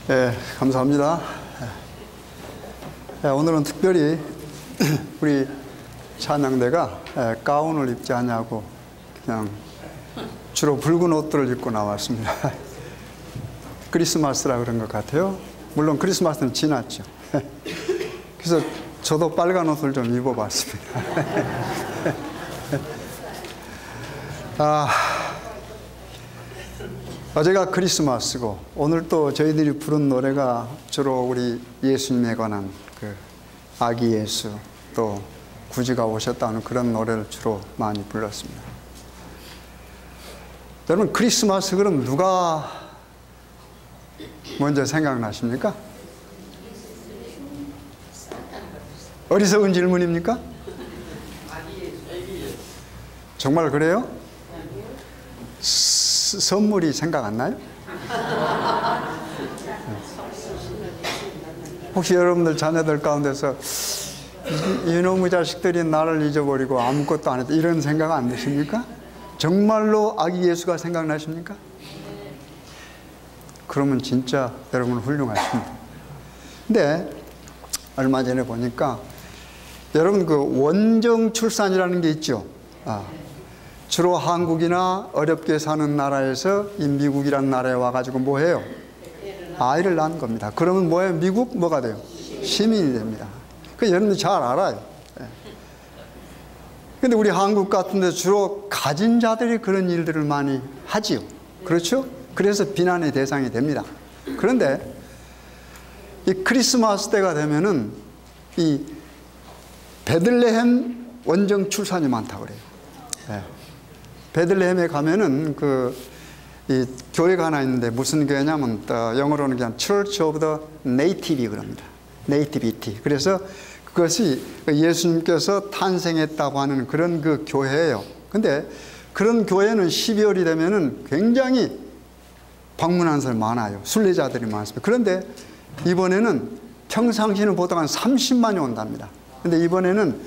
네, 감사합니다. 오늘은 특별히 우리 찬양대가 가운을 입지 않냐고 그냥 주로 붉은 옷들을 입고 나왔습니다. 크리스마스라 그런 것 같아요. 물론 크리스마스는 지났죠. 그래서 저도 빨간 옷을 좀 입어봤습니다. 어제가 크리스마스고 오늘 또 저희들이 부른 노래가 주로 우리 예수님에 관한 그 아기 예수 또 구주가 오셨다는 그런 노래를 주로 많이 불렀습니다. 여러분, 크리스마스 그럼 누가 먼저 생각나십니까? 어리석은 질문입니까? 정말 그래요? 선물이 생각 안 나요? 혹시 여러분들 자녀들 가운데서 이놈의 자식들이 나를 잊어버리고 아무것도 안 했다 이런 생각 안 드십니까? 정말로 아기 예수가 생각나십니까? 그러면 진짜 여러분 훌륭하십니다. 근데 얼마 전에 보니까 여러분 그 원정 출산이라는 게 있죠. 주로 한국이나 어렵게 사는 나라에서 이 미국이라는 나라에 와가지고 뭐 해요? 아이를 낳는 겁니다. 그러면 뭐예요? 미국 뭐가 돼요? 시민이 됩니다. 그 여러분들 잘 알아요. 근데 우리 한국 같은 데 주로 가진 자들이 그런 일들을 많이 하지요. 그렇죠? 그래서 비난의 대상이 됩니다. 그런데 이 크리스마스 때가 되면은 이 베들레헴 원정 출산이 많다고 그래요. 베들레헴에 가면은 이 교회가 하나 있는데 무슨 교회냐면 영어로는 그냥 Church of the Nativity 그럽니다. Nativity. 그래서 그것이 예수님께서 탄생했다고 하는 그런 그 교회예요. 근데 그런 교회는 12월이 되면은 굉장히 방문하는 사람이 많아요. 순례자들이 많습니다. 그런데 이번에는 평상시는 보통 한 30만이 온답니다. 근데 이번에는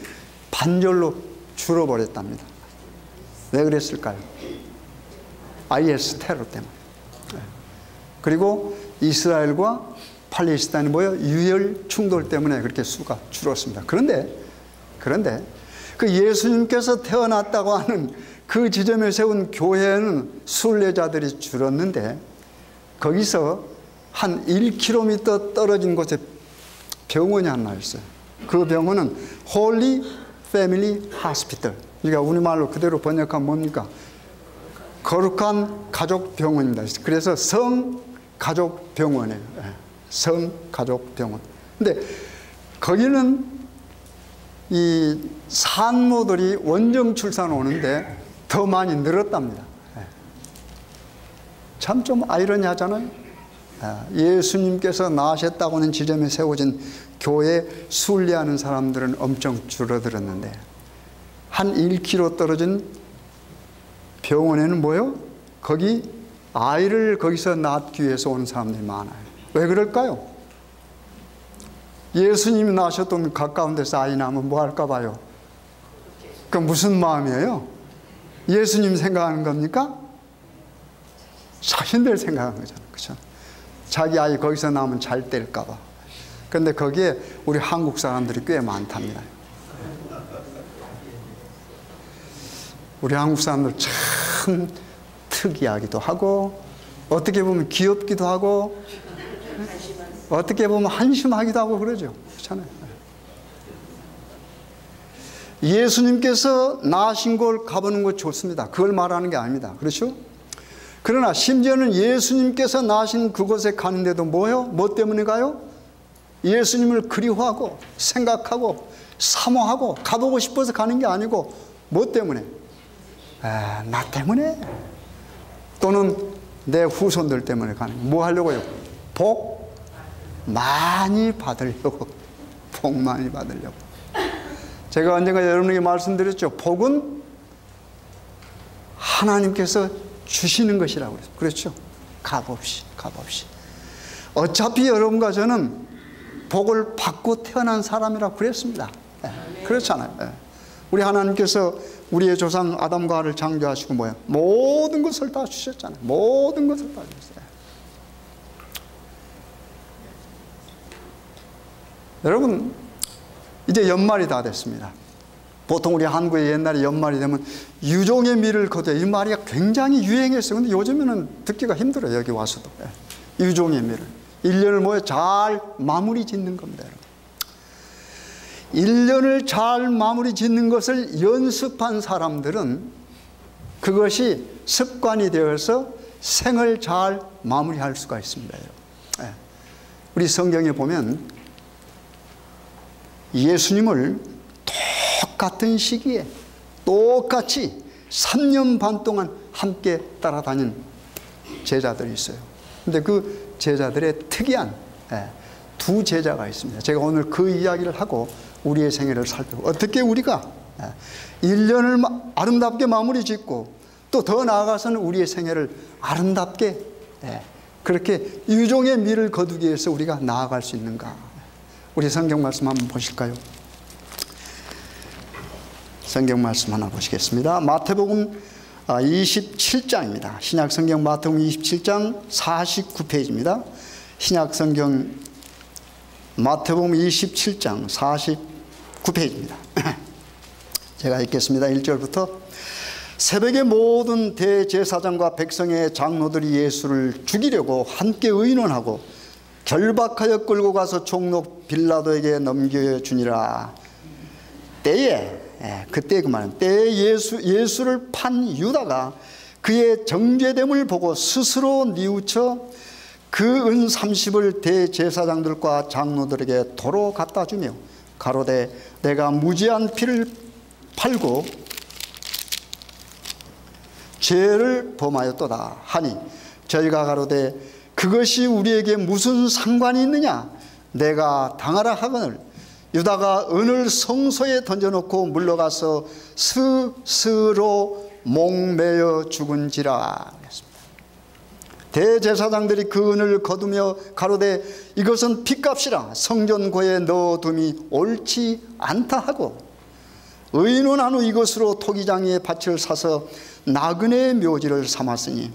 반절로 줄어버렸답니다. 왜 그랬을까요? IS 테러 때문에. 그리고 이스라엘과 팔레스타인이 유혈 충돌 때문에 그렇게 수가 줄었습니다. 그런데 그 예수님께서 태어났다고 하는 그 지점에 세운 교회는 순례자들이 줄었는데 거기서 한 1km 떨어진 곳에 병원이 하나 있어요. 그 병원은 Holy Family Hospital. 그러니까 우리말로 그대로 번역하면 뭡니까? 거룩한 가족병원입니다. 그래서 성가족병원이에요. 성가족병원. 근데 거기는 이 산모들이 원정 출산 오는데 더 많이 늘었답니다. 참 좀 아이러니하잖아요. 예수님께서 나으셨다고 하는 지점에 세워진 교회 순례하는 사람들은 엄청 줄어들었는데 한 1km 떨어진 병원에는 뭐요? 거기 아이를 거기서 낳기 위해서 오는 사람들이 많아요. 왜 그럴까요? 예수님이 나셨던 가까운 데서 아이 낳으면 뭐 할까 봐요? 그 무슨 마음이에요? 예수님 생각하는 겁니까? 자신들 생각하는 거잖아요. 그렇죠? 자기 아이 거기서 낳으면 잘 될까 봐. 그런데 거기에 우리 한국 사람들이 꽤 많답니다. 우리 한국 사람들 참 특이하기도 하고 어떻게 보면 귀엽기도 하고 어떻게 보면 한심하기도 하고 그러죠. 그렇잖아요. 예수님께서 나으신 곳 가보는 거 좋습니다. 그걸 말하는 게 아닙니다. 그렇죠? 그러나 심지어는 예수님께서 나으신 그곳에 가는데도 뭐예요? 뭐 때문에 가요? 예수님을 그리워하고 생각하고 사모하고 가보고 싶어서 가는 게 아니고 뭐 때문에? 나 때문에 또는 내 후손들 때문에 가는 거예요. 뭐 하려고요? 복 많이 받으려고. 복 많이 받으려고. 제가 언젠가 여러분에게 말씀드렸죠. 복은 하나님께서 주시는 것이라고 그랬어요. 그렇죠? 값없이. 어차피 여러분과 저는 복을 받고 태어난 사람이라고 그랬습니다. 그렇잖아요. 우리 하나님께서 우리의 조상 아담과 하와를 창조하시고 뭐예요? 모든 것을 다 주셨잖아요. 모든 것을 다 주셨어요. 여러분, 이제 연말이 다 됐습니다. 보통 우리 한국에 옛날에 연말이 되면 유종의 미를 거둬, 이 말이 굉장히 유행했어요. 근데 요즘에는 듣기가 힘들어요. 여기 와서도. 유종의 미를 1년을 모여 잘 마무리 짓는 겁니다. 여러분, 1년을 잘 마무리 짓는 것을 연습한 사람들은 그것이 습관이 되어서 생을 잘 마무리할 수가 있습니다. 여러분. 우리 성경에 보면 예수님을 똑같은 시기에 똑같이 3년 반 동안 함께 따라다닌 제자들이 있어요. 근데 그 제자들의 특이한 두 제자가 있습니다. 제가 오늘 그 이야기를 하고 우리의 생애를 살펴보고 어떻게 우리가 1년을 아름답게 마무리 짓고 또 더 나아가서는 우리의 생애를 아름답게 그렇게 유종의 미를 거두기 위해서 우리가 나아갈 수 있는가. 우리 성경 말씀 한번 보실까요? 성경 말씀 하나 보시겠습니다. 마태복음 27장입니다. 신약 성경 마태복음 27장 49페이지입니다. 신약 성경 마태복음 27장 49페이지입니다. 제가 읽겠습니다. 1절부터. 새벽에 모든 대제사장과 백성의 장로들이 예수를 죽이려고 함께 의논하고 결박하여 끌고 가서 총독 빌라도에게 넘겨주니라. 그때 그 말은 때에 예수를 판 유다가 그의 정죄됨을 보고 스스로 뉘우쳐 그 은 30을 대제사장들과 장로들에게 도로 갖다 주며 가로되 내가 무지한 피를 팔고 죄를 범하였도다 하니 저희가 가로되 그것이 우리에게 무슨 상관이 있느냐. 내가 당하라 하거늘 유다가 은을 성소에 던져놓고 물러가서 스스로 목매어 죽은지라. 대제사장들이 그 은을 거두며 가로되 이것은 핏값이라 성전고에 넣어둠이 옳지 않다 하고 의논한 후 이것으로 토기장의 밭을 사서 나그네의 묘지를 삼았으니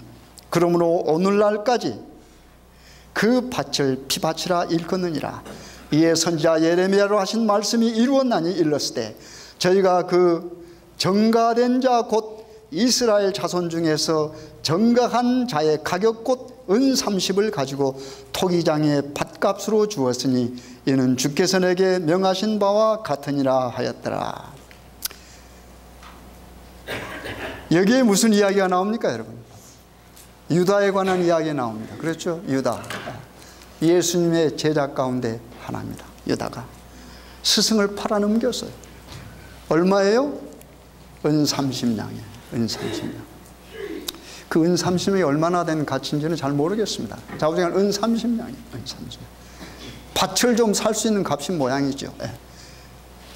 그러므로 오늘날까지 그 밭을 피밭이라 일컫느니라. 이에 선지자 예레미야로 하신 말씀이 이루었나니 일렀으되 저희가 그 정가된 자 곧 이스라엘 자손 중에서 정각한 자의 가격 곧 은 30을 가지고 토기장의 밭값으로 주었으니 이는 주께서 내게 명하신 바와 같으니라 하였더라. 여기에 무슨 이야기가 나옵니까, 여러분? 유다에 관한 이야기가 나옵니다. 그렇죠? 유다. 예수님의 제자 가운데 하나입니다. 유다가 스승을 팔아넘겼어요. 얼마예요? 은 30냥이에요. 은 30냥. 그 은 30냥이 얼마나 된 가치인지는 잘 모르겠습니다. 자우지간 은 30냥이에요. 은 30냥. 밭을 좀 살 수 있는 값인 모양이죠.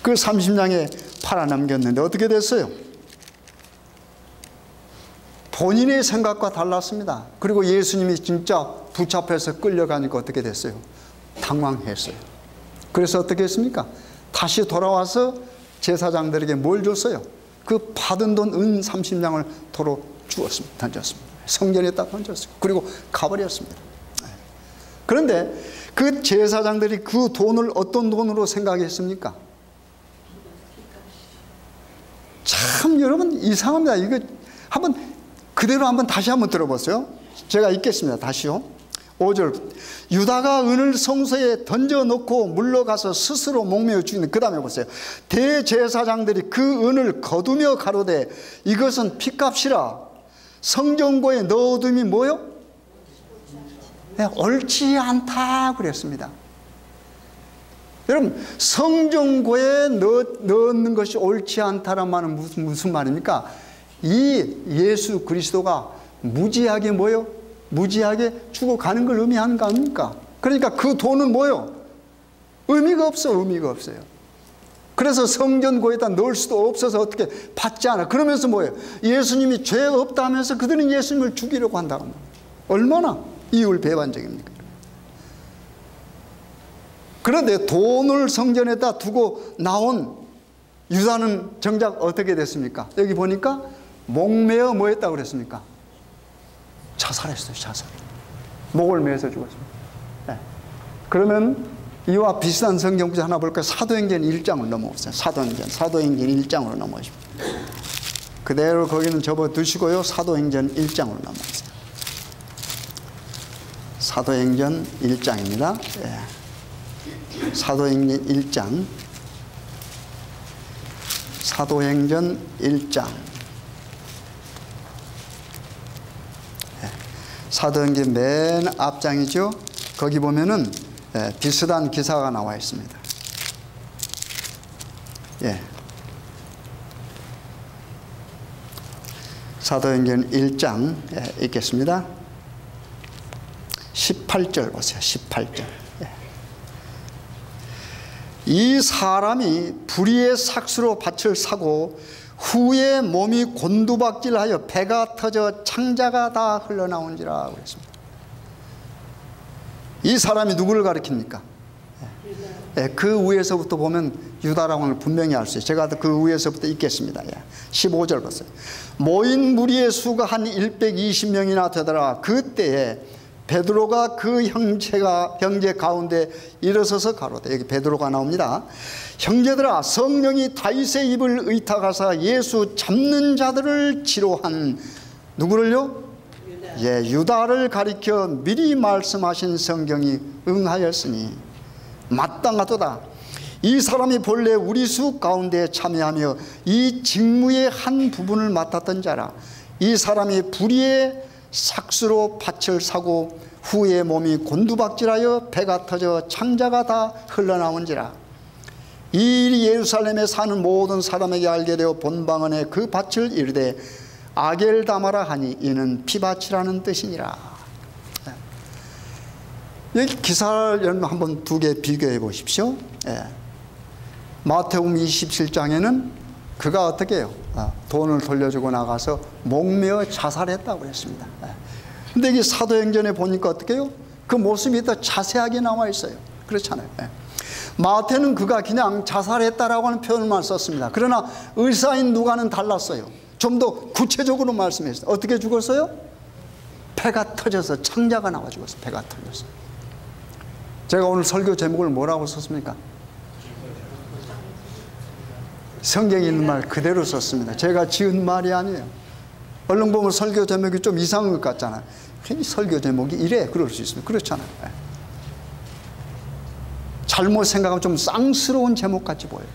그 30냥에 팔아넘겼는데 어떻게 됐어요? 본인의 생각과 달랐습니다. 그리고 예수님이 진짜 붙잡혀서 끌려가니까 어떻게 됐어요? 당황했어요. 그래서 어떻게 했습니까? 다시 돌아와서 제사장들에게 뭘 줬어요? 그 받은 돈 은 30냥을 도로 주었습니다. 던졌습니다. 성전에 딱 던졌어요. 그리고 가버렸습니다. 그런데 그 제사장들이 그 돈을 어떤 돈으로 생각했습니까? 참 여러분 이상합니다. 이거 그대로 다시 한번 들어보세요. 제가 읽겠습니다. 다시요. 5절. 유다가 은을 성소에 던져놓고 물러가서 스스로 목매어 죽이는. 그 다음에 보세요. 대제사장들이 그 은을 거두며 가로되 이것은 핏값이라 성전고에 넣어둠이 뭐요? 옳지 않다 그랬습니다. 여러분 성전고에 넣는 것이 옳지 않다란 말은 무슨 말입니까? 이 예수 그리스도가 무지하게 뭐요? 무지하게 죽어가는 걸 의미하는 거 아닙니까? 그러니까 그 돈은 뭐요? 의미가 없어요. 그래서 성전고에다 넣을 수도 없어서 어떻게 받지 않아. 그러면서 뭐예요? 예수님이 죄 없다 하면서 그들은 예수님을 죽이려고 한다고 합니다. 얼마나 이율배반적입니까? 그런데 돈을 성전에다 두고 나온 유다는 정작 어떻게 됐습니까? 여기 보니까 목매어 뭐 했다고 그랬습니까? 자살했어요. 자살. 목을 매서 죽었습니다. 그러면 이와 비슷한 성경 구절 하나 볼까요? 사도행전 1장을 넘어오세요. 사도행전 1장으로 넘어오십시오. 그대로 거기는 접어두시고요. 사도행전 1장으로 넘어오세요. 사도행전 1장입니다. 예. 사도행전 1장. 사도행전 1장. 예. 사도행전 맨 앞장이죠. 거기 보면은 비슷한 기사가 나와 있습니다. 예. 사도행전 1장 읽겠습니다. 18절 보세요. 18절. 예. 이 사람이 불의의 삭수로 밭을 사고 후에 몸이 곤두박질하여 배가 터져 창자가 다 흘러나온지라 그랬습니다. 이 사람이 누구를 가리킵니까? 예. 그 위에서부터 보면 유다라고 하는 걸 분명히 알 수 있어요. 제가 그 위에서부터 읽겠습니다. 예. 15절 보세요. 모인 무리의 수가 한 120명이나 되더라. 그때에 베드로가 그 형제 가운데 일어서서 가로되, 여기 베드로가 나옵니다. 형제들아, 성령이 다윗의 입을 의탁하사 예수 잡는 자들을 지로한 누구를요? 예, 유다를 가리켜 미리 말씀하신 성경이 응하였으니 마땅하도다. 이 사람이 본래 우리 수 가운데 참여하며 이 직무의 한 부분을 맡았던 자라. 이 사람이 불의의 삭수로 밭을 사고 후에 몸이 곤두박질하여 배가 터져 창자가 다 흘러나온지라. 이 일이 예루살렘에 사는 모든 사람에게 알게 되어 본방언에 그 밭을 이르되 아겔다마라 하니 이는 피밭이라는 뜻이니라. 여기 기사를 한번 두 개 비교해 보십시오. 예. 마태복음 27장에는 그가 어떻게 해요? 돈을 돌려주고 나가서 목매어 자살했다고 그랬습니다. 근데 이 사도행전에 보니까 어떻게 해요? 그 모습이 더 자세하게 나와 있어요. 그렇잖아요. 마태는 그가 그냥 자살했다라고 하는 표현만 썼습니다. 그러나 의사인 누가는 달랐어요. 좀 더 구체적으로 말씀했어요. 어떻게 죽었어요? 배가 터져서 창자가 나와 죽었어요. 배가 터져서. 제가 오늘 설교 제목을 뭐라고 썼습니까? 성경에 있는 말 그대로 썼습니다. 제가 지은 말이 아니에요. 얼른 보면 설교 제목이 좀 이상한 것 같잖아요. 괜히 설교 제목이 이래 그럴 수 있습니다. 그렇잖아요. 잘못 생각하면 좀 쌍스러운 제목 같이 보여요.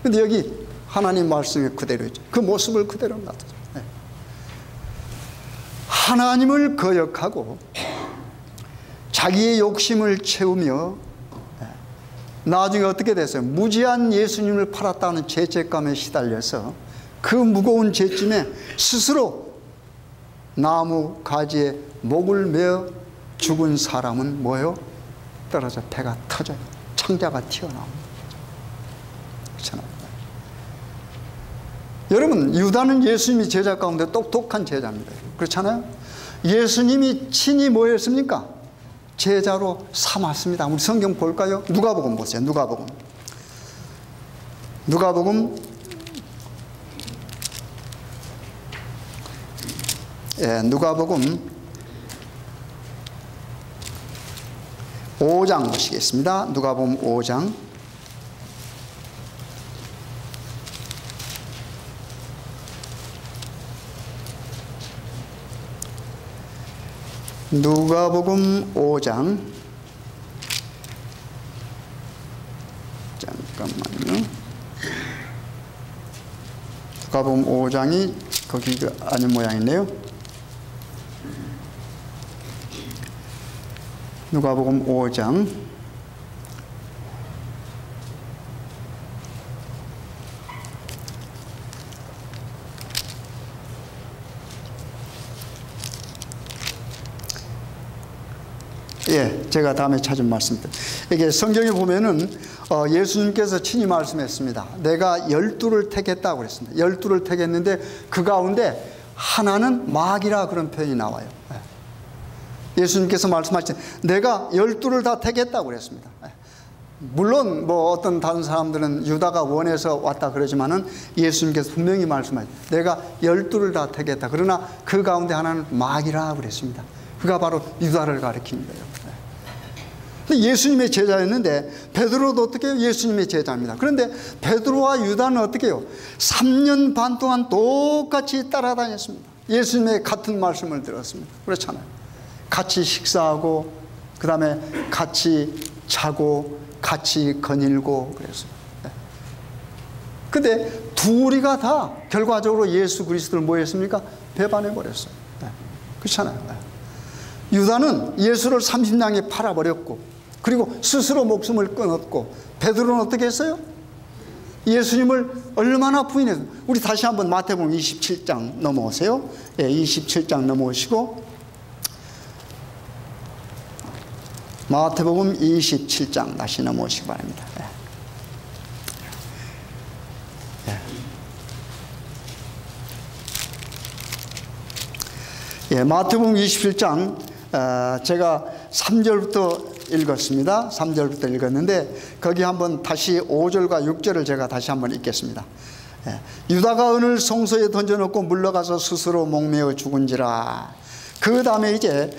근데 여기 하나님 말씀이 그대로 있죠. 그 모습을 그대로 놔두죠. 하나님을 거역하고 자기의 욕심을 채우며 나중에 어떻게 됐어요? 무지한 예수님을 팔았다는 죄책감에 시달려서 그 무거운 죄짐에 스스로 나무 가지에 목을 메어 죽은 사람은 뭐예요? 떨어져 배가 터져요. 창자가 튀어나옵니다. 그렇잖아요. 여러분, 유다는 예수님이 제자 가운데 똑똑한 제자입니다. 그렇잖아요. 예수님이 친히 뭐 했습니까? 제자로 삼았습니다. 우리 성경 볼까요? 누가복음 보세요. 누가복음. 예, 누가복음 5장 보시겠습니다. 누가복음 5장. 누가복음 5장. 잠깐만요. 누가복음 5장이 거기가 아닌 모양이네요. 누가복음 5장. 예, 제가 다음에 찾은 말씀입니다. 이게 성경에 보면은 예수님께서 친히 말씀했습니다. 내가 12를 택했다고 그랬습니다. 12를 택했는데 그 가운데 하나는 마귀라 그런 표현이 나와요. 예수님께서 말씀하신 내가 12를 다 택했다고 그랬습니다. 물론 뭐 어떤 다른 사람들은 유다가 원해서 왔다 그러지만은 예수님께서 분명히 말씀하셨어요. 내가 12를 다 택했다. 그러나 그 가운데 하나는 마귀라 그랬습니다. 그가 바로 유다를 가리키는 거예요. 근데 예수님의 제자였는데 베드로도 어떻게 해요? 예수님의 제자입니다. 그런데 베드로와 유다는 어떻게 해요? 3년 반 동안 똑같이 따라다녔습니다. 예수님의 같은 말씀을 들었습니다. 그렇잖아요. 같이 식사하고 그 다음에 같이 자고 같이 거닐고 그랬어요. 근데 둘이가 다 결과적으로 예수 그리스도를 뭐 했습니까? 배반해 버렸어요. 그렇잖아요. 유다는 예수를 30냥에 팔아버렸고 그리고 스스로 목숨을 끊었고 베드로는 어떻게 했어요? 예수님을 얼마나 부인해서. 우리 다시 한번 마태복음 27장 넘어오세요. 27장 넘어오시고 마태복음 27장 다시 넘어오시기 바랍니다. 마태복음 27장 제가 3절부터 읽었습니다. 3절부터 읽었는데 거기 한번 다시 5절과 6절을 제가 다시 한번 읽겠습니다. 유다가 은을 송소에 던져놓고 물러가서 스스로 목매어 죽은지라. 그 다음에 이제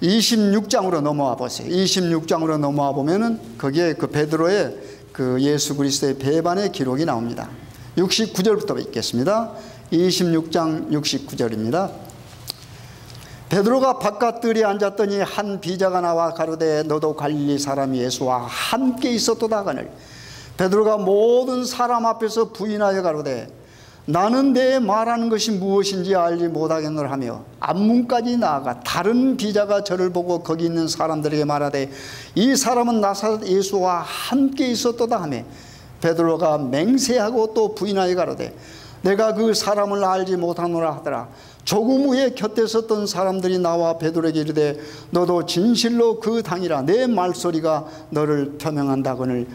26장으로 넘어와 보세요. 26장으로 넘어와 보면은 거기에 그 베드로의 그 예수 그리스도의 배반의 기록이 나옵니다. 69절부터 읽겠습니다. 26장 69절입니다. 베드로가 바깥들이 앉았더니 한 비자가 나와 가로되 너도 갈릴리 사람 예수와 함께 있었도다 하거늘 베드로가 모든 사람 앞에서 부인하여 가로되 나는 내 말하는 것이 무엇인지 알지 못하겠노라 하며 앞문까지 나아가 다른 비자가 저를 보고 거기 있는 사람들에게 말하되 이 사람은 나사렛 예수와 함께 있었도다 하며 베드로가 맹세하고 또 부인하여 가로되 내가 그 사람을 알지 못하노라 하더라. 조금 후에 곁에 섰던 사람들이 나와 베드로에게 이르되 너도 진실로 그 당이라 내 말소리가 너를 표명한다거늘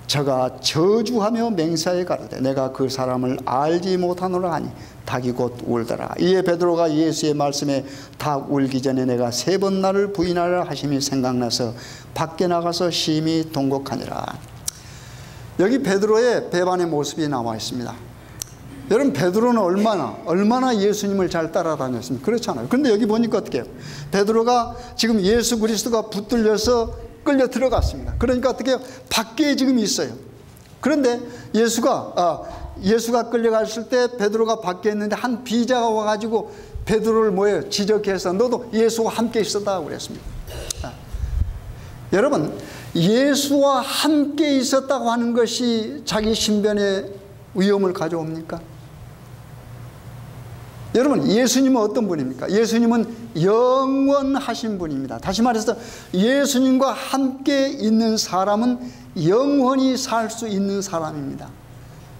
저가 저주하며 맹세하여 가로되 내가 그 사람을 알지 못하노라 하니 닭이 곧 울더라. 이에 베드로가 예수의 말씀에 닭 울기 전에 내가 3번 나를 부인하라 하심이 생각나서 밖에 나가서 심히 통곡하니라. 여기 베드로의 배반의 모습이 나와 있습니다. 여러분 베드로는 얼마나 예수님을 잘 따라다녔습니까? 그렇잖아요. 그런데 여기 보니까 어떻게 해요? 베드로가 지금 예수 그리스도가 붙들려서 끌려 들어갔습니다. 그러니까 어떻게 해요? 밖에 지금 있어요. 그런데 예수가 끌려갔을 때 베드로가 밖에 있는데 한 비자가 와가지고 베드로를 뭐예요? 지적해서 너도 예수와 함께 있었다고 그랬습니다. 여러분 예수와 함께 있었다고 하는 것이 자기 신변에 위험을 가져옵니까? 여러분 예수님은 어떤 분입니까? 예수님은 영원하신 분입니다. 다시 말해서 예수님과 함께 있는 사람은 영원히 살 수 있는 사람입니다.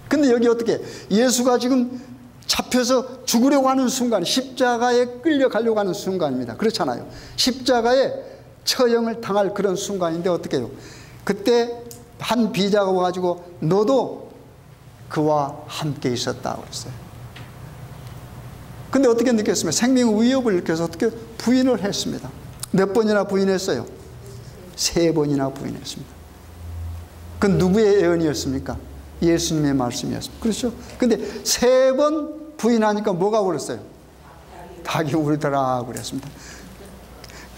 근데 여기 어떻게 예수가 지금 잡혀서 죽으려고 하는 순간, 십자가에 끌려가려고 하는 순간입니다. 그렇잖아요. 십자가에 처형을 당할 그런 순간인데 어떻게 해요? 그때 한 비자가 와가지고 너도 그와 함께 있었다고 그랬어요. 근데 어떻게 느꼈습니까? 생명 위협을 느껴서 어떻게 부인을 했습니다. 몇 번이나 부인했어요? 3번이나 부인했습니다. 그건 누구의 예언이었습니까? 예수님의 말씀이었습니다. 그렇죠? 근데 3번 부인하니까 뭐가 울었어요? 닭이 울더라 그랬습니다.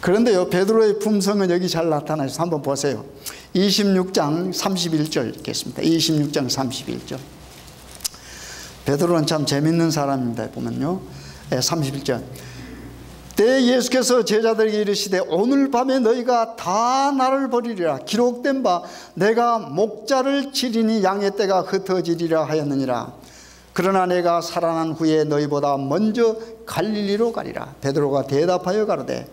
그런데요, 베드로의 품성은 여기 잘 나타나 있어서 한번 보세요. 26장 31절 읽겠습니다. 26장 31절. 베드로는 참 재밌는 사람입니다. 보면요. 31절. 때 예수께서 제자들에게 이르시되 오늘 밤에 너희가 다 나를 버리리라. 기록된 바 내가 목자를 치리니 양의 떼가 흩어지리라 하였느니라. 그러나 내가 살아난 후에 너희보다 먼저 갈릴리로 가리라. 베드로가 대답하여 가로되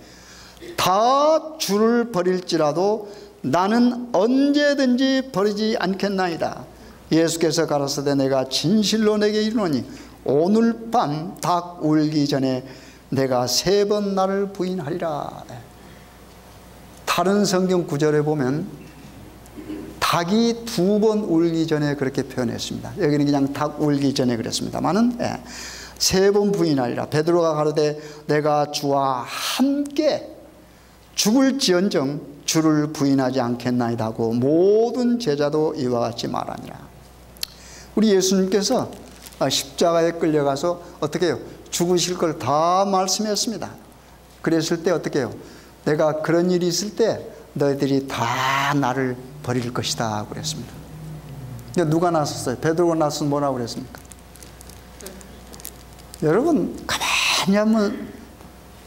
다 주를 버릴지라도 나는 언제든지 버리지 않겠나이다. 예수께서 가라사대 내가 진실로 내게 이르노니 오늘 밤 닭 울기 전에 내가 3번 나를 부인하리라. 다른 성경 구절에 보면 닭이 2번 울기 전에 그렇게 표현했습니다. 여기는 그냥 닭 울기 전에 그랬습니다만은 3번 부인하리라. 베드로가 가로되 내가 주와 함께 죽을지언정 주를 부인하지 않겠나이다 하고 모든 제자도 이와 같이 말하니라. 우리 예수님께서 십자가에 끌려가서 어떻게 해요? 죽으실 걸 다 말씀했습니다. 그랬을 때 어떻게 해요? 내가 그런 일이 있을 때 너희들이 다 나를 버릴 것이다 그랬습니다. 근데 누가 나섰어요? 베드로가 나서서 뭐라고 그랬습니까? 여러분 가만히 한번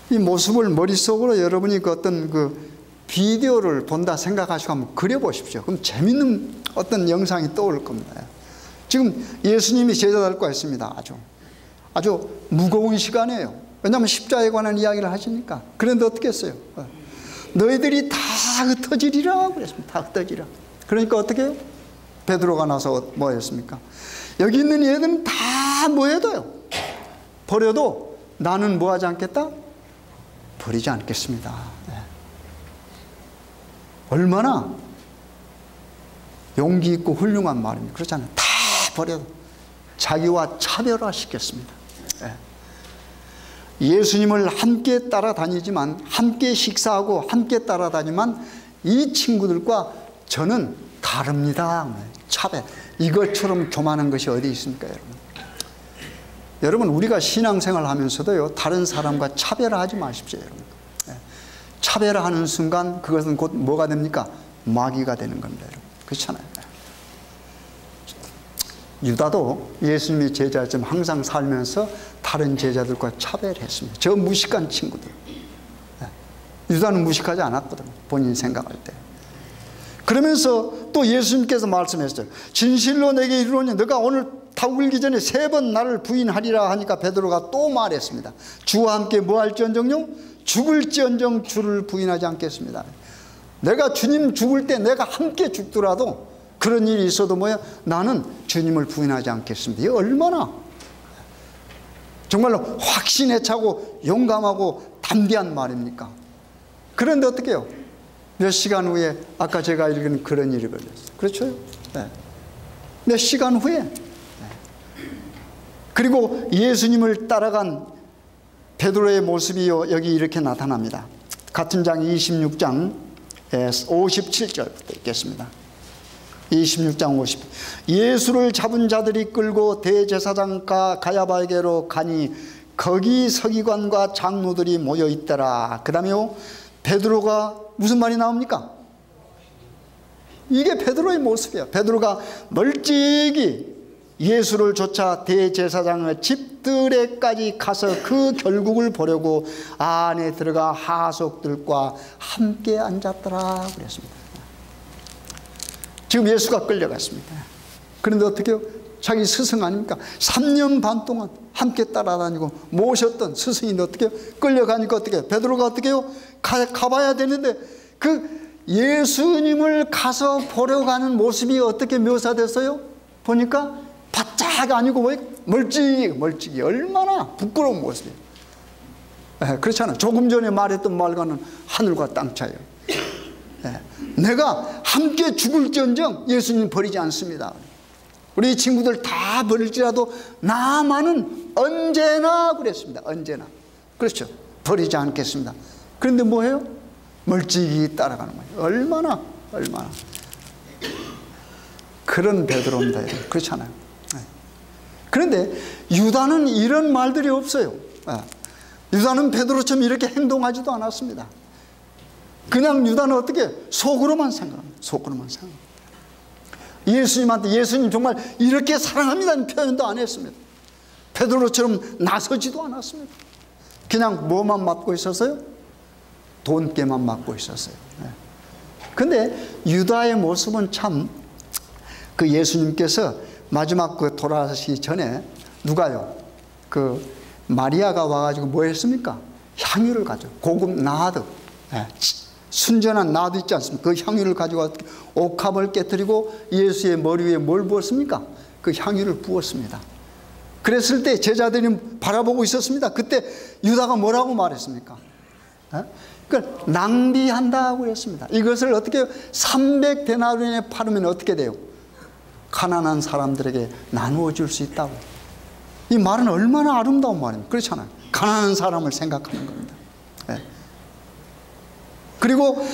이 모습을 머릿속으로 여러분이 그 어떤 그 비디오를 본다 생각하시고 한번 그려보십시오. 그럼 재밌는 어떤 영상이 떠오를 겁니다. 지금 예수님이 제자들과 있습니다. 아주 무거운 시간이에요. 왜냐하면 십자가에 관한 이야기를 하시니까. 그런데 어떻게 했어요? 너희들이 다 흩어지리라 그랬습니다. 다 흩어지리라. 그러니까 어떻게 해요? 베드로가 나서 뭐 했습니까? 여기 있는 얘들은 다 뭐 해도요, 버려도 나는 뭐 하지 않겠다? 버리지 않겠습니다. 네. 얼마나 용기 있고 훌륭한 말입니다. 그렇잖아요. 다 버려도 자기와 차별화시켰습니다. 네. 예수님을 함께 따라다니지만, 함께 식사하고 함께 따라다니지만 이 친구들과 저는 다릅니다. 차별. 이것처럼 교만한 것이 어디 있습니까, 여러분? 여러분, 우리가 신앙생활 하면서도요, 다른 사람과 차별화하지 마십시오, 여러분. 차별화하는 순간 그것은 곧 뭐가 됩니까? 마귀가 되는 겁니다, 여러분. 그렇잖아요. 유다도 예수님의 제자처럼 항상 살면서 다른 제자들과 차별했습니다. 저 무식한 친구들. 유다는 무식하지 않았거든요, 본인 생각할 때. 그러면서 또 예수님께서 말씀했어요. 진실로 내게 이르노니 너가 오늘 다 울기 전에 3번 나를 부인하리라 하니까 베드로가 또 말했습니다. 주와 함께 뭐 할지언정요? 죽을지언정 주를 부인하지 않겠습니다. 내가 주님 죽을 때 내가 함께 죽더라도 그런 일이 있어도 뭐야? 나는 주님을 부인하지 않겠습니다. 이게 얼마나 정말로 확신에 차고 용감하고 담대한 말입니까? 그런데 어떻게 해요? 몇 시간 후에 아까 제가 읽은 그런 일이 걸렸어요. 그렇죠? 네. 몇 시간 후에. 네. 그리고 예수님을 따라간 베드로의 모습이 여기 이렇게 나타납니다. 같은 장 26장 57절부터 읽겠습니다. 26장 50. 예수를 잡은 자들이 끌고 대제사장과 가야바에게로 가니 거기 서기관과 장로들이 모여 있더라. 그 다음에요, 베드로가 무슨 말이 나옵니까? 이게 베드로의 모습이에요. 베드로가 멀찍이 예수를 쫓아 대제사장의 집들에까지 가서 그 결국을 보려고 안에 들어가 하속들과 함께 앉았더라 그랬습니다. 지금 예수가 끌려갔습니다. 그런데 어떻게 해요? 자기 스승 아닙니까? 3년 반 동안 함께 따라다니고 모셨던 스승인데 어떻게 해요? 끌려가니까 어떻게 해요? 베드로가 어떻게 해요? 가봐야 되는데 그 예수님을 가서 보러 가는 모습이 어떻게 묘사됐어요? 보니까 바짝 아니고 뭐 멀찍이 얼마나 부끄러운 모습이에요. 그렇잖아요. 조금 전에 말했던 말과는 하늘과 땅 차이예요. 내가 함께 죽을지언정 예수님 버리지 않습니다. 우리 친구들 다 버릴지라도 나만은 언제나 그랬습니다. 언제나. 그렇죠. 버리지 않겠습니다. 그런데 뭐해요? 멀찍이 따라가는 거예요. 얼마나 그런 베드로입니다. 그렇잖아요. 그런데 유다는 이런 말들이 없어요. 유다는 베드로처럼 이렇게 행동하지도 않았습니다. 그냥 유다는 어떻게 속으로만 생각합니다. 속으로만 생각합니다. 예수님한테 예수님 정말 이렇게 사랑합니다는 표현도 안 했습니다. 베드로처럼 나서지도 않았습니다. 그냥 뭐만 맡고 있었어요? 돈깨만 맡고 있었어요. 근데 유다의 모습은 참, 그 예수님께서 마지막 그 돌아가시기 전에 누가요? 그 마리아가 와가지고 뭐 했습니까? 향유를 가져. 고급 나드. 순전한 나드 있지 않습니까? 그 향유를 가지고 옥합을 깨뜨리고 예수의 머리 위에 뭘 부었습니까? 그 향유를 부었습니다. 그랬을 때 제자들이 바라보고 있었습니다. 그때 유다가 뭐라고 말했습니까? 그러니까 낭비한다고 했습니다. 이것을 어떻게 해요? 300데나리온에 팔으면 어떻게 돼요? 가난한 사람들에게 나누어 줄 수 있다고. 이 말은 얼마나 아름다운 말입니까? 그렇잖아요. 가난한 사람을 생각하는 겁니다. 그리고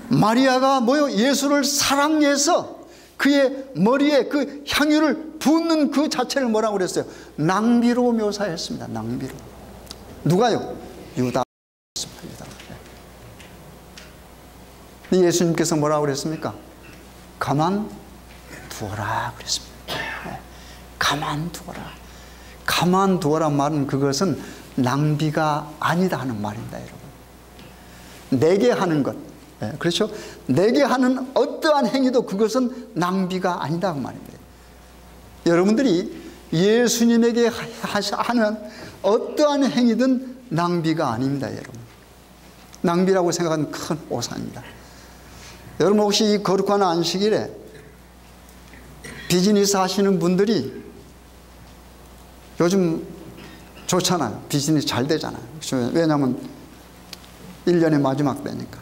마리아가 뭐요? 예수를 사랑해서 그의 머리에 그 향유를 붓는 그 자체를 뭐라고 그랬어요? 낭비로 묘사했습니다. 낭비로. 누가요? 유다. 예수님께서 뭐라고 그랬습니까? 가만 두어라 그랬습니다. 가만 두어라. 가만 두어라 말은 그것은 낭비가 아니다 하는 말입니다, 여러분. 내게 하는 것, 그렇죠? 내게 하는 어떠한 행위도 그것은 낭비가 아니다 그 말입니다. 여러분들이 예수님에게 하는 어떠한 행위든 낭비가 아닙니다, 여러분. 낭비라고 생각하는 큰 오산입니다. 여러분 혹시 이 거룩한 안식일에 비즈니스 하시는 분들이 요즘 좋잖아요. 비즈니스 잘 되잖아요. 왜냐하면 1년의 마지막 때니까.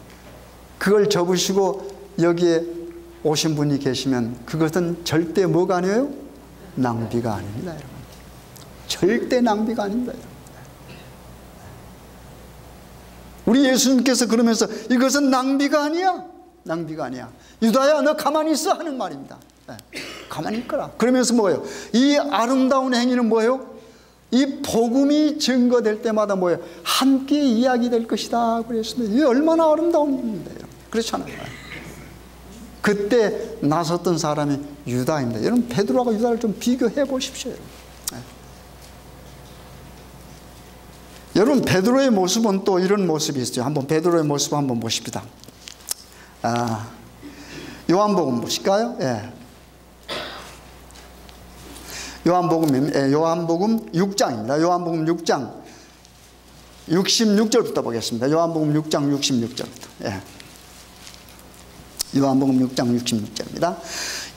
그걸 접으시고 여기에 오신 분이 계시면 그것은 절대 뭐가 아니에요? 낭비가 아닙니다, 여러분. 절대 낭비가 아닙니다, 여러분. 우리 예수님께서 그러면서 이것은 낭비가 아니야. 낭비가 아니야. 유다야, 너 가만히 있어 하는 말입니다. 가만히 있거라. 그러면서 뭐예요? 이 아름다운 행위는 뭐예요? 이 복음이 증거될 때마다 뭐예요? 함께 이야기될 것이다 그랬습니다. 이게 얼마나 아름다운 일입니다, 여러분. 그렇잖아요. 그때 나섰던 사람이 유다입니다. 여러분 베드로와 유다를 좀 비교해 보십시오, 여러분. 여러분 베드로의 모습은 또 이런 모습이 있어요. 한번 베드로의 모습 한번 보십시다. 요한복음 보실까요? 예. 요한복음 6장입니다. 요한복음 6장 66절부터 보겠습니다. 요한복음 6장 66절부터. 예. 요한복음 6장 66절입니다.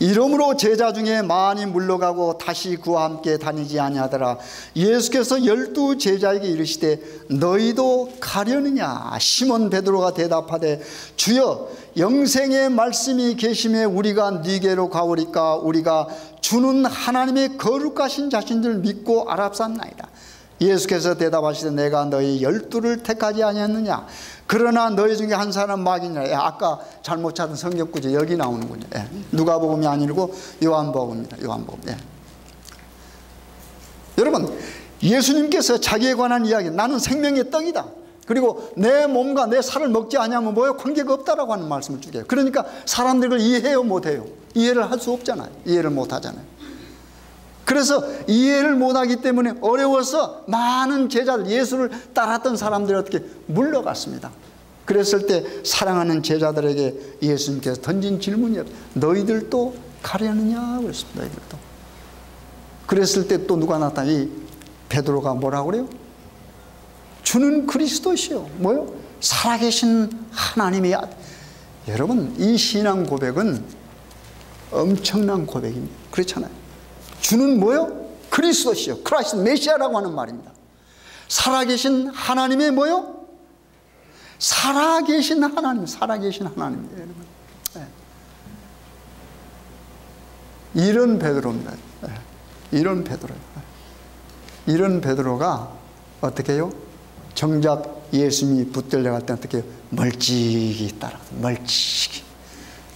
이러므로 제자 중에 많이 물러가고 다시 그와 함께 다니지 아니하더라. 예수께서 12 제자에게 이르시되 너희도 가려느냐? 시몬 베드로가 대답하되 주여 영생의 말씀이 계심에 우리가 네게로 가오리까? 우리가 주는 하나님의 거룩하신 자신들 믿고 알았사나이다. 예수께서 대답하시되 내가 너희 12를 택하지 아니했느냐? 그러나 너희 중에 한 사람 마귀니라. 아까 잘못 찾은 성경구절 여기 나오는군요. 누가복음이 아니고 요한복음입니다. 요한복음. 여러분 예수님께서 자기에 관한 이야기, 나는 생명의 떡이다. 그리고 내 몸과 내 살을 먹지 않으면 뭐예요? 관계가 없다라고 하는 말씀을 주게요. 그러니까 사람들을 이해해요, 못해요? 이해를 할 수 없잖아요. 이해를 못하잖아요. 그래서 이해를 못하기 때문에 어려워서 많은 제자들, 예수를 따랐던 사람들이 어떻게 물러갔습니다. 그랬을 때 사랑하는 제자들에게 예수님께서 던진 질문이 너희들도 가려느냐 그랬습니다. 너희들도. 그랬을 때 또 누가 나타나? 이 베드로가 뭐라고 그래요? 주는 그리스도시요. 뭐요? 살아계신 하나님의 아들. 여러분 이 신앙 고백은 엄청난 고백입니다. 그렇잖아요. 주는 뭐요? 그리스도시요. 크라이스트 메시아라고 하는 말입니다. 살아계신 하나님의 뭐요? 살아계신 하나님, 살아계신 하나님이에요, 여러분. 이런 베드로입니다. 이런 베드로예요. 이런 베드로가 어떻게 해요? 정작 예수님이 붙들려갈 때 어떻게 해요? 멀찍이 따라가요. 멀찍이.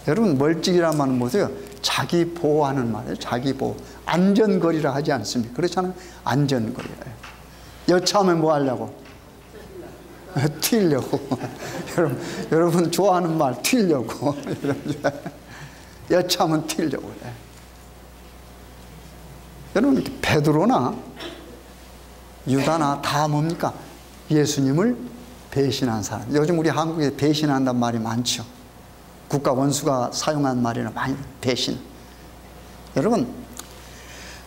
여러분 멀찍이란 말은 뭐세요? 자기 보호하는 말이에요. 자기 보호. 안전거리라 하지 않습니까? 그렇잖아요. 안전거리라. 여차하면 뭐 하려고? 튀려고. 여러분 좋아하는 말 튀려고. 여차하면 튀려고. 여러분 베드로나 유다나 다 뭡니까? 예수님을 배신한 사람. 요즘 우리 한국에 배신한다는 말이 많죠. 국가 원수가 사용한 말이나 많이 배신. 여러분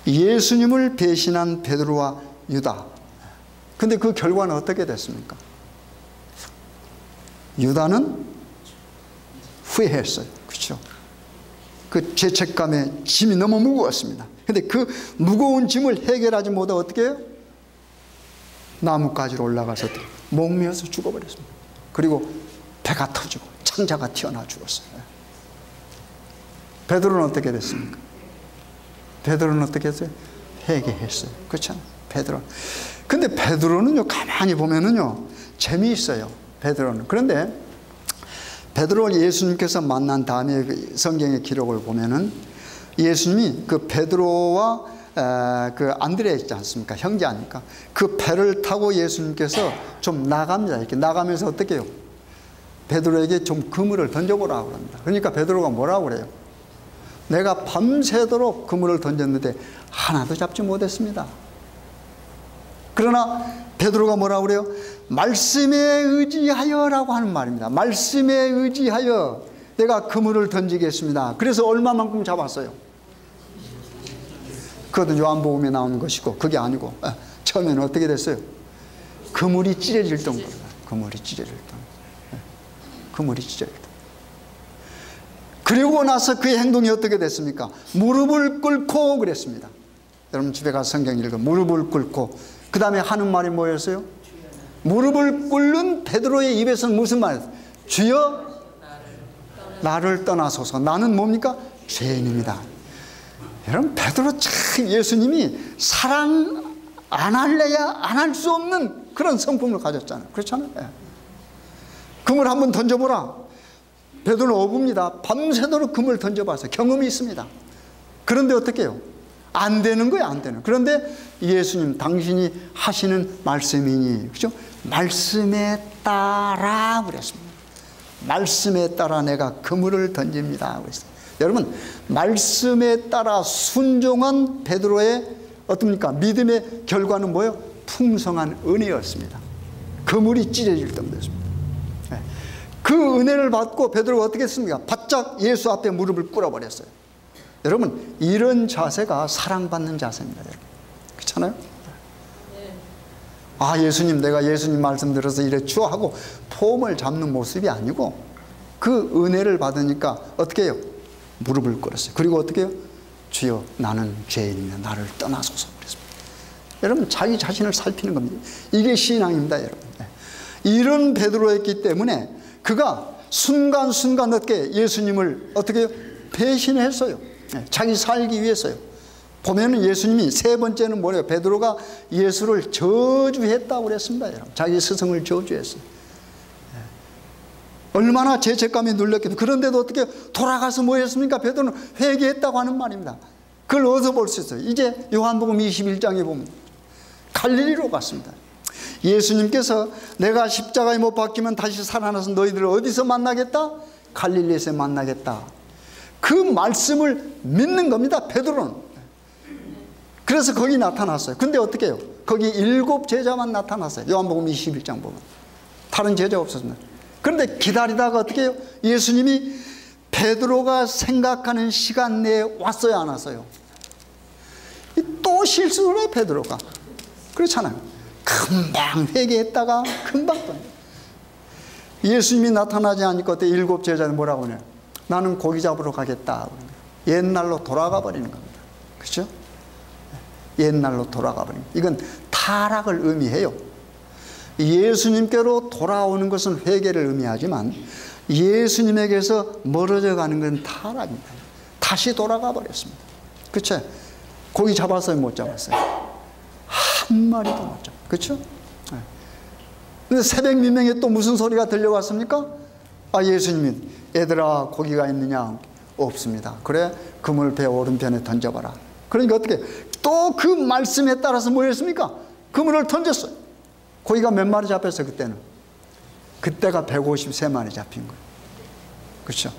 예수님을 배신한 베드로와 유다. 근데 그 결과는 어떻게 됐습니까? 유다는 후회했어요. 그렇죠? 그 죄책감에 짐이 너무 무거웠습니다. 근데 그 무거운 짐을 해결하지 못하고 어떻게 해요? 나뭇가지로 올라가서 목매어서 죽어버렸습니다. 그리고 배가 터지고 창자가 튀어나와 죽었어요. 베드로는 어떻게 됐습니까? 베드로는 어떻게 했어요? 회개했어요. 그렇잖아요. 베드로. 근데 베드로는요, 가만히 보면은요, 재미있어요. 베드로는. 그런데 베드로를 예수님께서 만난 다음에 성경의 기록을 보면은 예수님이 그 베드로와 그 안드레 있지 않습니까? 형제 아닙니까? 그 배를 타고 예수님께서 좀 나갑니다. 이렇게 나가면서 어떻게 해요? 베드로에게 좀 그물을 던져보라고 합니다. 그러니까 베드로가 뭐라고 그래요? 내가 밤새도록 그물을 던졌는데 하나도 잡지 못했습니다. 그러나 베드로가 뭐라고 그래요? 말씀에 의지하여라고 하는 말입니다. 말씀에 의지하여 내가 그물을 던지겠습니다. 그래서 얼마만큼 잡았어요? 그것도 요한복음에 나오는 것이고, 그게 아니고 처음에는 어떻게 됐어요? 그물이 찢어질 정도로. 그물이 찢어질 정도. 그물이 찢어질 정도. 그리고 나서 그의 행동이 어떻게 됐습니까? 무릎을 꿇고 그랬습니다. 여러분 집에 가서 성경 읽어. 무릎을 꿇고. 그 다음에 하는 말이 뭐였어요? 무릎을 꿇는 베드로의 입에서는 무슨 말이었어요? 주여 나를 떠나소서. 나는 뭡니까? 죄인입니다. 여러분 베드로 참 예수님이 사랑 안 할래야 안 할 수 없는 그런 성품을 가졌잖아요. 그렇잖아요. 그물 한번 던져보라. 베드로는 어부입니다. 밤새도록 그물 던져봐서 경험이 있습니다. 그런데 어떻게 해요? 안 되는 거예요. 안 되는. 그런데 예수님 당신이 하시는 말씀이니, 그죠? 말씀에 따라 그랬습니다. 말씀에 따라 내가 그물을 던집니다 그랬어요. 여러분 말씀에 따라 순종한 베드로의 어떻습니까? 믿음의 결과는 뭐예요? 풍성한 은혜였습니다. 그물이 찢어질 정도였습니다. 그 은혜를 받고 베드로가 어떻게 했습니까? 바짝 예수 앞에 무릎을 꿇어버렸어요. 여러분 이런 자세가 사랑받는 자세입니다. 여러분. 그렇잖아요? 아 예수님 내가 예수님 말씀 들어서 이랬죠 하고 폼을 잡는 모습이 아니고 그 은혜를 받으니까 어떻게 해요? 무릎을 꿇었어요. 그리고 어떻게 해요? 주여 나는 죄인이며 나를 떠나소서 그랬습니다. 여러분 자기 자신을 살피는 겁니다. 이게 신앙입니다. 여러분. 이런 베드로였기 때문에 그가 순간순간 어떻게 예수님을 어떻게 해요? 배신했어요. 자기 살기 위해서요. 보면은 예수님이 세 번째는 뭐래요? 베드로가 예수를 저주했다고 그랬습니다. 여러분. 자기 스승을 저주했어요. 얼마나 죄책감이 눌렸겠어요. 그런데도 어떻게 돌아가서 뭐 했습니까? 베드로는 회개했다고 하는 말입니다. 그걸 어디서 볼 수 있어요? 이제 요한복음 21장에 보면 갈릴리로 갔습니다. 예수님께서 내가 십자가에 못 박히면 다시 살아나서 너희들을 어디서 만나겠다? 갈릴리에서 만나겠다. 그 말씀을 믿는 겁니다. 베드로는. 그래서 거기 나타났어요. 근데 어떻게 해요? 거기 7 제자만 나타났어요. 요한복음 21장 보면 다른 제자 없었습니다. 그런데 기다리다가 어떻게 해요? 예수님이 베드로가 생각하는 시간 내에 왔어요 안 왔어요? 또 실수를 해 베드로가. 그렇잖아요. 금방 회개했다가 금방 또 예수님이 나타나지 않으니까 그때 7 제자는 뭐라고 하냐? 나는 고기 잡으러 가겠다. 옛날로 돌아가 버리는 겁니다. 그렇죠? 옛날로 돌아가 버리는 겁니다. 이건 타락을 의미해요. 예수님께로 돌아오는 것은 회개를 의미하지만 예수님에게서 멀어져 가는 건 타락입니다. 다시 돌아가 버렸습니다. 그렇죠? 고기 잡았어요? 못 잡았어요? 한 마리도 못 잡았어요. 그렇죠? 근데 새벽 미명에 또 무슨 소리가 들려왔습니까? 아 예수님이 얘들아 고기가 있느냐? 없습니다. 그래 그물 배 오른편에 던져봐라. 그러니까 어떻게 또 그 말씀에 따라서 뭐 했습니까? 그물을 던졌어요. 고기가 몇 마리 잡혔어요 그때는? 그때가 153마리 잡힌 거예요. 그렇죠?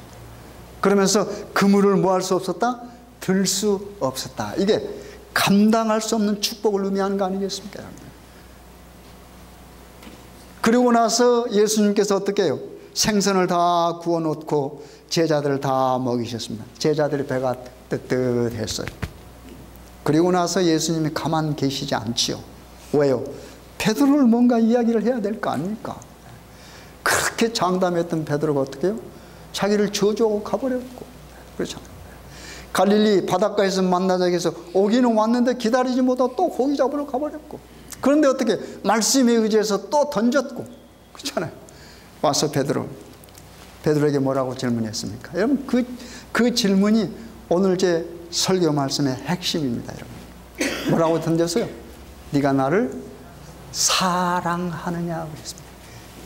그러면서 그물을 뭐 할 수 없었다? 들 수 없었다. 이게 감당할 수 없는 축복을 의미하는 거 아니겠습니까? 그리고 나서 예수님께서 어떻게 해요? 생선을 다 구워 놓고 제자들을 다 먹이셨습니다. 제자들의 배가 뜨뜻했어요. 그리고 나서 예수님이 가만 계시지 않지요. 왜요? 베드로를 뭔가 이야기를 해야 될 거 아닙니까? 그렇게 장담했던 베드로가 어떻게 해요? 자기를 저주하고 가버렸고. 그렇잖아요. 갈릴리 바닷가에서 만나자 해서 오기는 왔는데 기다리지 못하고 또 고기 잡으러 가버렸고. 그런데 어떻게 말씀에 의지해서 또 던졌고. 그렇잖아요. 와서 베드로에게 뭐라고 질문했습니까? 여러분 그 질문이 오늘 제 설교 말씀의 핵심입니다. 여러분 뭐라고 던졌어요? 네가 나를 사랑하느냐고 그랬습니다.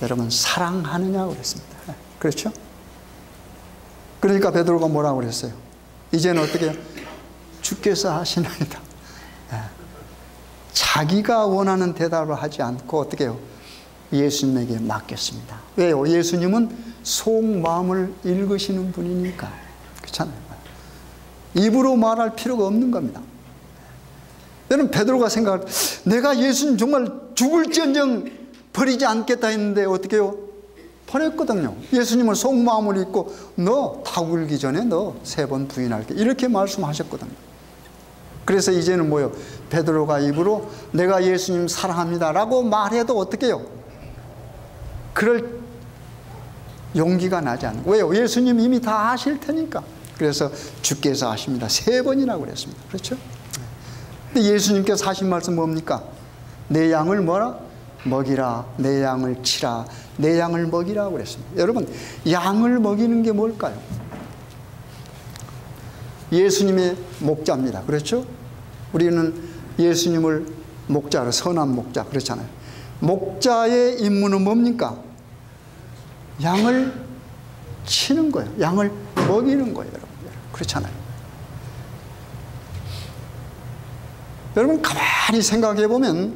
여러분 사랑하느냐고 그랬습니다. 그렇죠? 그러니까 베드로가 뭐라고 그랬어요? 이제는 어떻게 해요? 주께서 하시나이다. 자기가 원하는 대답을 하지 않고 어떻게 해요? 예수님에게 맡겼습니다. 왜요? 예수님은 속마음을 읽으시는 분이니까. 그렇잖아요. 입으로 말할 필요가 없는 겁니다. 여러분, 베드로가 생각할 때 내가 예수님 정말 죽을지언정 버리지 않겠다 했는데 어떻게 해요? 버렸거든요. 예수님을 속마음을 읽고 너 다 울기 전에 너 3번 부인할게, 이렇게 말씀하셨거든요. 그래서 이제는 뭐요? 베드로가 입으로 내가 예수님 사랑합니다 라고 말해도 어떻게 해요? 그럴 용기가 나지 않아요. 왜요? 예수님 이미 다 아실 테니까. 그래서 주께서 아십니다. 3번이라고 그랬습니다. 그렇죠? 근데 예수님께서 하신 말씀 뭡니까? 내 양을 뭐라? 먹이라. 내 양을 치라. 내 양을 먹이라고 그랬습니다. 여러분, 양을 먹이는 게 뭘까요? 예수님의 목자입니다. 그렇죠? 우리는 예수님을 목자로, 선한 목자, 그렇잖아요. 목자의 임무는 뭡니까? 양을 치는 거예요. 양을 먹이는 거예요, 여러분. 그렇잖아요. 여러분, 가만히 생각해 보면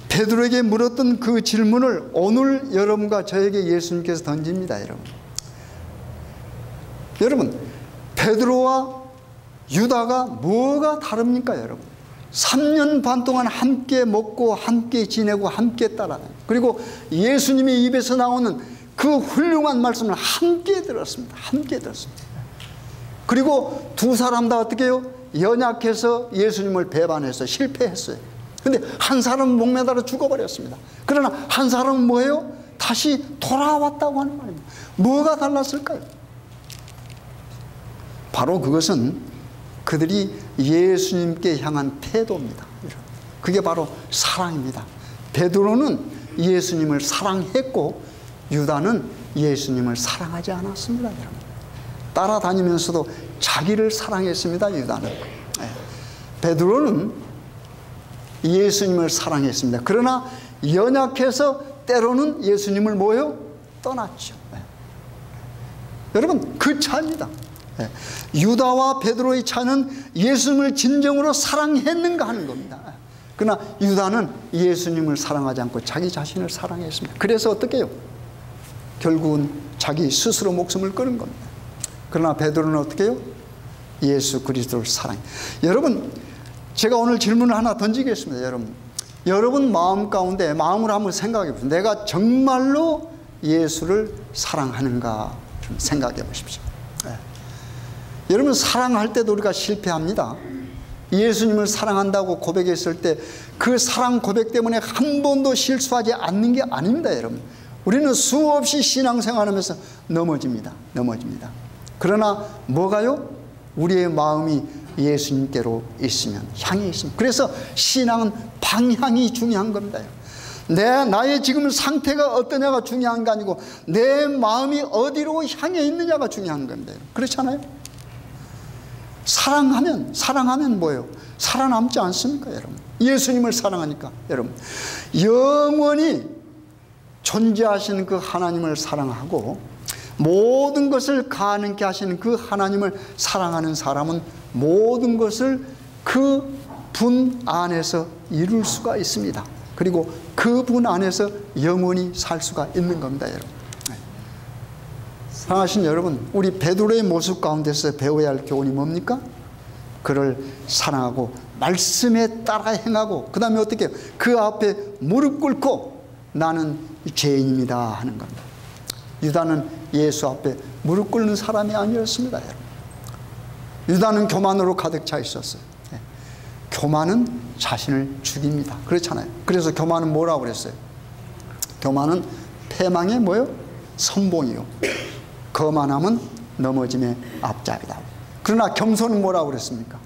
베드로에게 물었던 그 질문을 오늘 여러분과 저에게 예수님께서 던집니다, 여러분. 여러분, 베드로와 유다가 뭐가 다릅니까, 여러분? 3년 반 동안 함께 먹고 함께 지내고 함께 따라다니고, 그리고 예수님의 입에서 나오는 그 훌륭한 말씀을 함께 들었습니다. 함께 들었습니다. 그리고 두 사람 다 어떻게 해요? 연약해서 예수님을 배반해서 실패했어요. 근데 한 사람은 목매달아 죽어버렸습니다. 그러나 한 사람은 뭐예요? 다시 돌아왔다고 하는 말입니다. 뭐가 달랐을까요? 바로 그것은 그들이 예수님께 향한 태도입니다. 그게 바로 사랑입니다. 베드로는 예수님을 사랑했고 유다는 예수님을 사랑하지 않았습니다, 여러분. 따라다니면서도 자기를 사랑했습니다, 유다는. 베드로는 예수님을 사랑했습니다. 그러나 연약해서 때로는 예수님을 뭐요? 떠났죠. 여러분, 그 차이입니다. 유다와 베드로의 차는 예수님을 진정으로 사랑했는가 하는 겁니다. 그러나 유다는 예수님을 사랑하지 않고 자기 자신을 사랑했습니다. 그래서 어떻게 해요? 결국은 자기 스스로 목숨을 끊은 겁니다. 그러나 베드로는 어떻게 해요? 예수 그리스도를 사랑해요. 여러분, 제가 오늘 질문을 하나 던지겠습니다. 여러분 마음 가운데 마음으로 한번 생각해 보세요. 내가 정말로 예수를 사랑하는가 좀 생각해 보십시오. 여러분, 사랑할 때도 우리가 실패합니다. 예수님을 사랑한다고 고백했을 때 그 사랑 고백 때문에 한 번도 실수하지 않는 게 아닙니다, 여러분. 우리는 수없이 신앙생활하면서 넘어집니다. 그러나 뭐가요? 우리의 마음이 예수님께로 있으면, 향해 있으면. 그래서 신앙은 방향이 중요한 겁니다. 나의 지금 상태가 어떠냐가 중요한 게 아니고 내 마음이 어디로 향해 있느냐가 중요한 겁니다. 그렇잖아요? 사랑하면 뭐예요? 살아남지 않습니까, 여러분? 예수님을 사랑하니까. 여러분, 영원히 존재하시는 그 하나님을 사랑하고 모든 것을 가능케 하시는 그 하나님을 사랑하는 사람은 모든 것을 그 분 안에서 이룰 수가 있습니다. 그리고 그 분 안에서 영원히 살 수가 있는 겁니다, 여러분. 사랑하신 여러분, 우리 베드로의 모습 가운데서 배워야 할 교훈이 뭡니까? 그를 사랑하고 말씀에 따라 행하고, 그 다음에 어떻게 해요? 그 앞에 무릎 꿇고 나는 죄인입니다 하는 겁니다. 유다는 예수 앞에 무릎 꿇는 사람이 아니었습니다, 여러분. 유다는 교만으로 가득 차 있었어요. 교만은 자신을 죽입니다. 그렇잖아요. 그래서 교만은 뭐라고 그랬어요? 교만은 패망의 뭐요? 선봉이요. 거만함은 넘어짐의 앞잡이다. 그러나 겸손은 뭐라고 그랬습니까?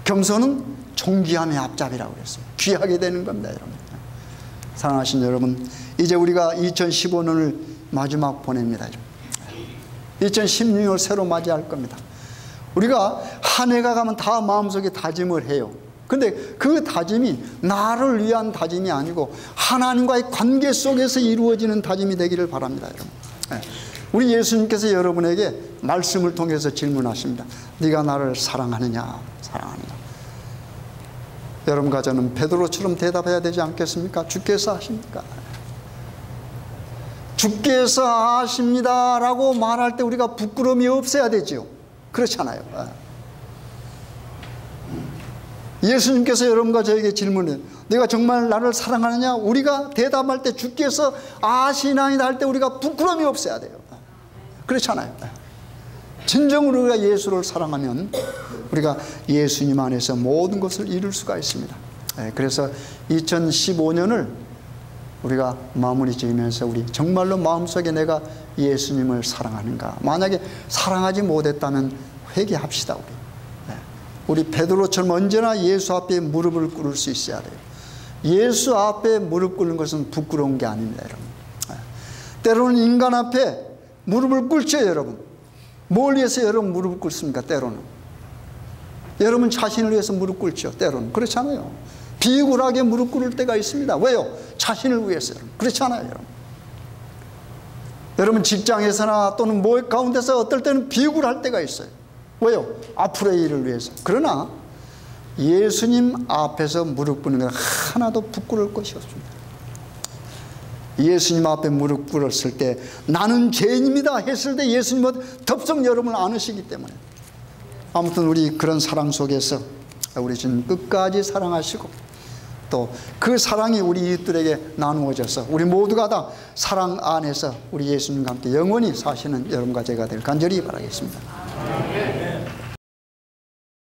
겸손은 존귀함의 앞잡이라고 그랬어요. 귀하게 되는 겁니다, 여러분. 사랑하신 여러분, 이제 우리가 2015년을 마지막 보냅니다. 2016년 새로 맞이할 겁니다. 우리가 한 해가 가면 다 마음속에 다짐을 해요. 근데 그 다짐이 나를 위한 다짐이 아니고 하나님과의 관계 속에서 이루어지는 다짐이 되기를 바랍니다, 여러분. 우리 예수님께서 여러분에게 말씀을 통해서 질문하십니다. 네가 나를 사랑하느냐, 사랑하느냐. 여러분과 저는 베드로처럼 대답해야 되지 않겠습니까? 주께서 하십니까? 주께서 아십니다라고 말할 때 우리가 부끄러움이 없어야 되지요. 그렇잖아요. 예수님께서 여러분과 저에게 질문해요. 내가 정말 나를 사랑하느냐? 우리가 대답할 때 주께서 아시나이다 할 때 우리가 부끄러움이 없어야 돼요. 그렇잖아요. 진정으로 우리가 예수를 사랑하면 우리가 예수님 안에서 모든 것을 이룰 수가 있습니다. 그래서 2015년을 우리가 마무리 지으면서 우리 정말로 마음속에 내가 예수님을 사랑하는가? 만약에 사랑하지 못했다면 회개합시다. 우리 베드로처럼 언제나 예수 앞에 무릎을 꿇을 수 있어야 돼요. 예수 앞에 무릎 꿇는 것은 부끄러운 게 아닙니다, 여러분. 때로는 인간 앞에 무릎을 꿇죠, 여러분. 뭘 위해서 여러분 무릎을 꿇습니까? 때로는 여러분 자신을 위해서 무릎 꿇죠. 때로는 그렇잖아요. 비굴하게 무릎 꿇을 때가 있습니다. 왜요? 자신을 위해서. 그렇잖아요, 여러분. 여러분 직장에서나 또는 뭐 가운데서 어떨 때는 비굴할 때가 있어요. 왜요? 앞으로의 일을 위해서. 그러나 예수님 앞에서 무릎 꿇는 건 하나도 부끄러울 것이 없습니다. 예수님 앞에 무릎 꿇었을 때 나는 죄인입니다 했을 때 예수님은 덥석 여러분을 안으시기 때문에, 아무튼 우리 그런 사랑 속에서 우리 주님 끝까지 사랑하시고 또 그 사랑이 우리 이웃들에게 나누어져서 우리 모두가 다 사랑 안에서 우리 예수님과 함께 영원히 사시는 여러분과 제가 될 간절히 바라겠습니다.